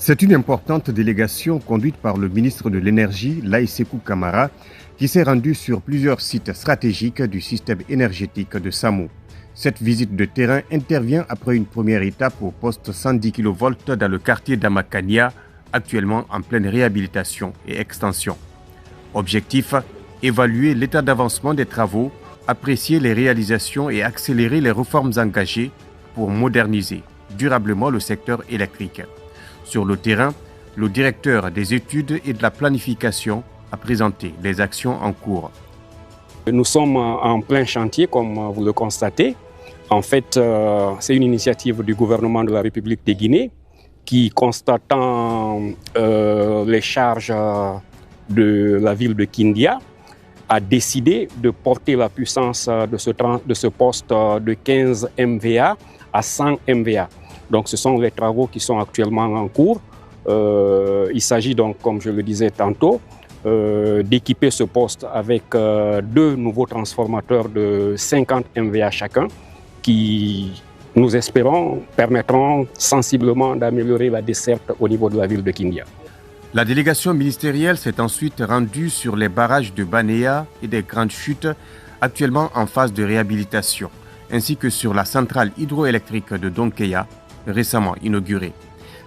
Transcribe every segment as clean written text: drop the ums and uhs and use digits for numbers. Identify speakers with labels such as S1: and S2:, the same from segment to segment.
S1: C'est une importante délégation conduite par le ministre de l'Énergie, Laye Sékou Camara, qui s'est rendue sur plusieurs sites stratégiques du système énergétique de Samo. Cette visite de terrain intervient après une première étape au poste 110 kV dans le quartier d'Amakania, actuellement en pleine réhabilitation et extension. Objectif, évaluer l'état d'avancement des travaux, apprécier les réalisations et accélérer les réformes engagées pour moderniser durablement le secteur électrique. Sur le terrain, le directeur des études et de la planification a présenté les actions en cours.
S2: Nous sommes en plein chantier, comme vous le constatez. En fait, c'est une initiative du gouvernement de la République de Guinée qui, constatant les charges de la ville de Kindia, a décidé de porter la puissance de ce poste de 15 MVA à 100 MVA. Donc ce sont les travaux qui sont actuellement en cours. Il s'agit donc, comme je le disais tantôt, d'équiper ce poste avec deux nouveaux transformateurs de 50 MVA chacun qui, nous espérons, permettront sensiblement d'améliorer la desserte au niveau de la ville de Kindia.
S1: La délégation ministérielle s'est ensuite rendue sur les barrages de Banéa et des Grandes Chutes, actuellement en phase de réhabilitation, ainsi que sur la centrale hydroélectrique de Donkeya, récemment inaugurée.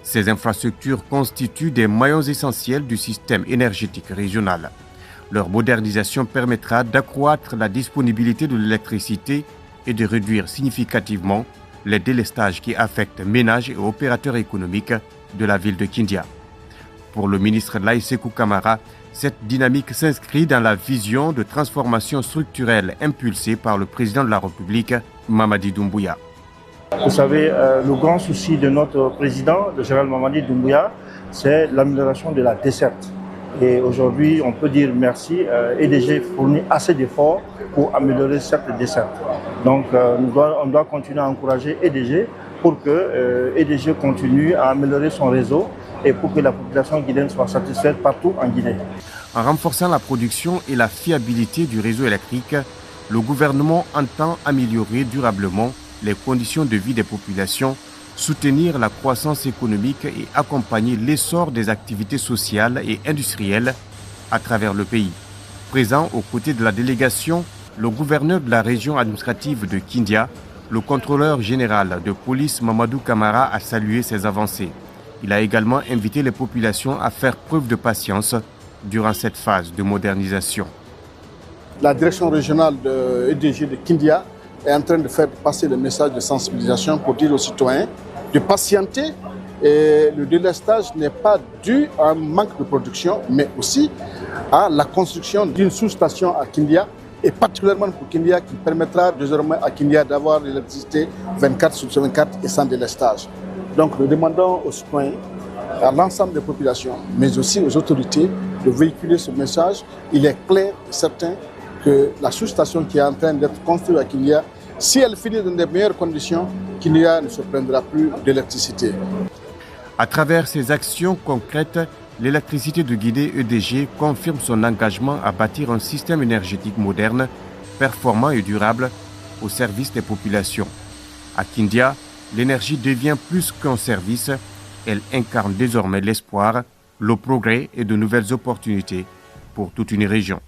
S1: Ces infrastructures constituent des maillons essentiels du système énergétique régional. Leur modernisation permettra d'accroître la disponibilité de l'électricité et de réduire significativement les délestages qui affectent ménages et opérateurs économiques de la ville de Kindia. Pour le ministre Laye Sékou Camara, cette dynamique s'inscrit dans la vision de transformation structurelle impulsée par le président de la République, Mamadi Doumbouya.
S3: Vous savez, le grand souci de notre président, le général Mamadi Doumbouya, c'est l'amélioration de la desserte. Et aujourd'hui, on peut dire merci, EDG fournit assez d'efforts pour améliorer cette desserte. Donc, on doit continuer à encourager EDG pour que EDG continue à améliorer son réseau et pour que la population guinéenne soit satisfaite partout en Guinée.
S1: En renforçant la production et la fiabilité du réseau électrique, le gouvernement entend améliorer durablement les conditions de vie des populations, soutenir la croissance économique et accompagner l'essor des activités sociales et industrielles à travers le pays. Présent aux côtés de la délégation, le gouverneur de la région administrative de Kindia, le contrôleur général de police Mamadou Camara a salué ces avancées. Il a également invité les populations à faire preuve de patience durant cette phase de modernisation.
S4: La direction régionale de EDG de Kindia est en train de faire passer le message de sensibilisation pour dire aux citoyens de patienter. Et le délestage n'est pas dû à un manque de production, mais aussi à la construction d'une sous-station à Kindia, et particulièrement pour Kindia, qui permettra désormais à Kindia d'avoir l'électricité 24/24 et sans délestage. Donc nous demandons aux citoyens, à l'ensemble des populations, mais aussi aux autorités, de véhiculer ce message. Il est clair et certain que la sous-station qui est en train d'être construite à Kindia, si elle finit dans de meilleures conditions, Kindia ne se prendra plus d'électricité.
S1: À travers ces actions concrètes, l'électricité de Guinée EDG confirme son engagement à bâtir un système énergétique moderne, performant et durable au service des populations. À Kindia, l'énergie devient plus qu'un service, elle incarne désormais l'espoir, le progrès et de nouvelles opportunités pour toute une région.